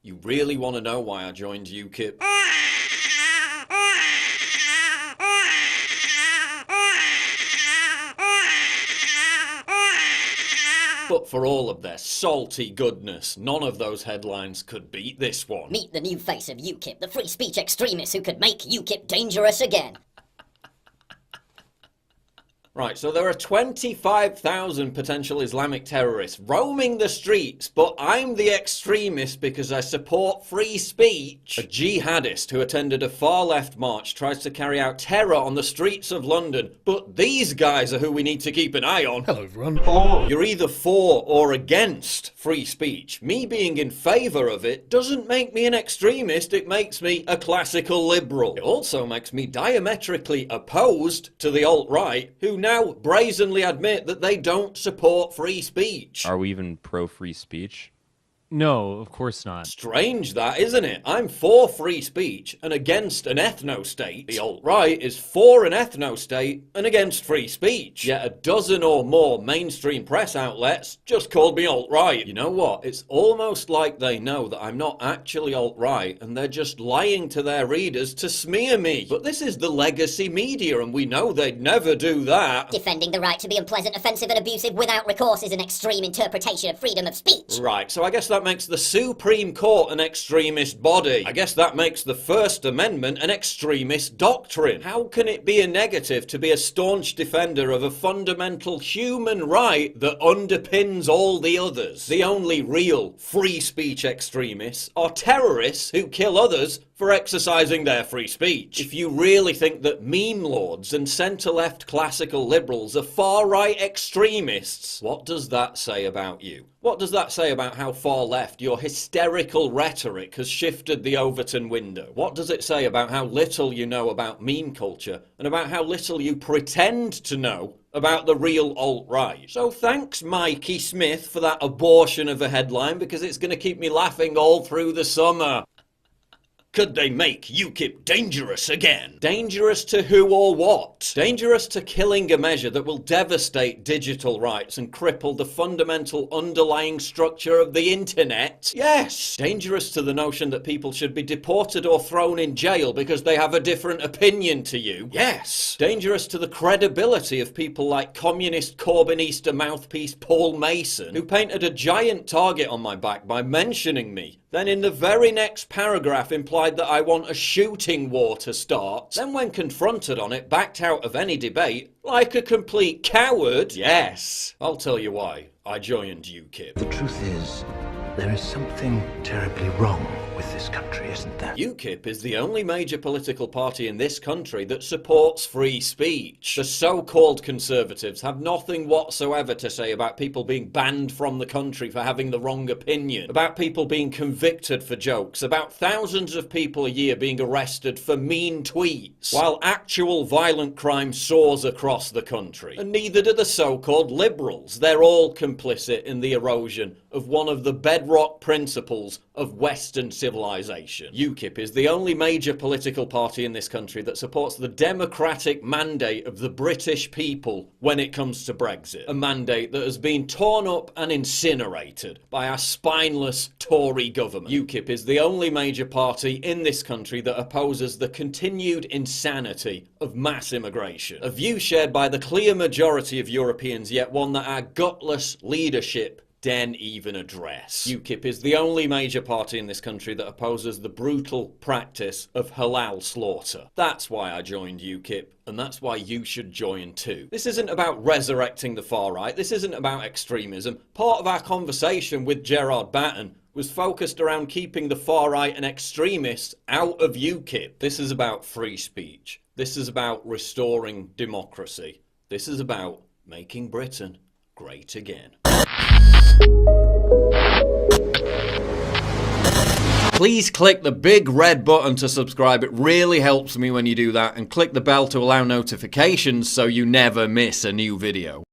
You really want to know why I joined UKIP? But for all of their salty goodness, none of those headlines could beat this one. Meet the new face of UKIP, the free speech extremists who could make UKIP dangerous again. Right, so there are 25,000 potential Islamic terrorists roaming the streets, but I'm the extremist because I support free speech. A jihadist who attended a far-left march tries to carry out terror on the streets of London, but these guys are who we need to keep an eye on. Hello, everyone. You're either for or against free speech. Me being in favour of it doesn't make me an extremist, it makes me a classical liberal. It also makes me diametrically opposed to the alt-right, who now brazenly admit that they don't support free speech. Are we even pro-free speech? No, of course not. Strange that, isn't it? I'm for free speech and against an ethno-state. The alt-right is for an ethno-state and against free speech. Yet a dozen or more mainstream press outlets just called me alt-right. You know what? It's almost like they know that I'm not actually alt-right and they're just lying to their readers to smear me. But this is the legacy media and we know they'd never do that. Defending the right to be unpleasant, offensive and abusive without recourse is an extreme interpretation of freedom of speech. Right, so I guess that makes the Supreme Court an extremist body. I guess that makes the First Amendment an extremist doctrine. How can it be a negative to be a staunch defender of a fundamental human right that underpins all the others? The only real free speech extremists are terrorists who kill others for exercising their free speech. If you really think that meme lords and centre-left classical liberals are far-right extremists, what does that say about you? What does that say about how far left your hysterical rhetoric has shifted the Overton window? What does it say about how little you know about meme culture and about how little you pretend to know about the real alt-right? So thanks Mikey Smith for that abortion of a headline, because it's going to keep me laughing all through the summer. Could they make UKIP dangerous again? Dangerous to who or what? Dangerous to killing a measure that will devastate digital rights and cripple the fundamental underlying structure of the internet? Yes! Dangerous to the notion that people should be deported or thrown in jail because they have a different opinion to you? Yes! Dangerous to the credibility of people like communist Corbynista mouthpiece Paul Mason, who painted a giant target on my back by mentioning me, then in the very next paragraph implied that I want a shooting war to start, then when confronted on it backed out of any debate like a complete coward. Yes, I'll tell you why I joined UKIP. The truth is, there is something terribly wrong with this country, isn't there? UKIP is the only major political party in this country that supports free speech. The so-called conservatives have nothing whatsoever to say about people being banned from the country for having the wrong opinion, about people being convicted for jokes, about thousands of people a year being arrested for mean tweets, while actual violent crime soars across the country. And neither do the so-called liberals. They're all complicit in the erosion of one of the bedrock principles of Western civilization. UKIP is the only major political party in this country that supports the democratic mandate of the British people when it comes to Brexit. A mandate that has been torn up and incinerated by our spineless Tory government. UKIP is the only major party in this country that opposes the continued insanity of mass immigration. A view shared by the clear majority of Europeans, yet one that our gutless leadership daren't even address. UKIP is the only major party in this country that opposes the brutal practice of halal slaughter. That's why I joined UKIP, and that's why you should join too. This isn't about resurrecting the far right, this isn't about extremism. Part of our conversation with Gerard Batten was focused around keeping the far right and extremists out of UKIP. This is about free speech. This is about restoring democracy. This is about making Britain great again. Please click the big red button to subscribe. It really helps me when you do that, and click the bell to allow notifications so you never miss a new video.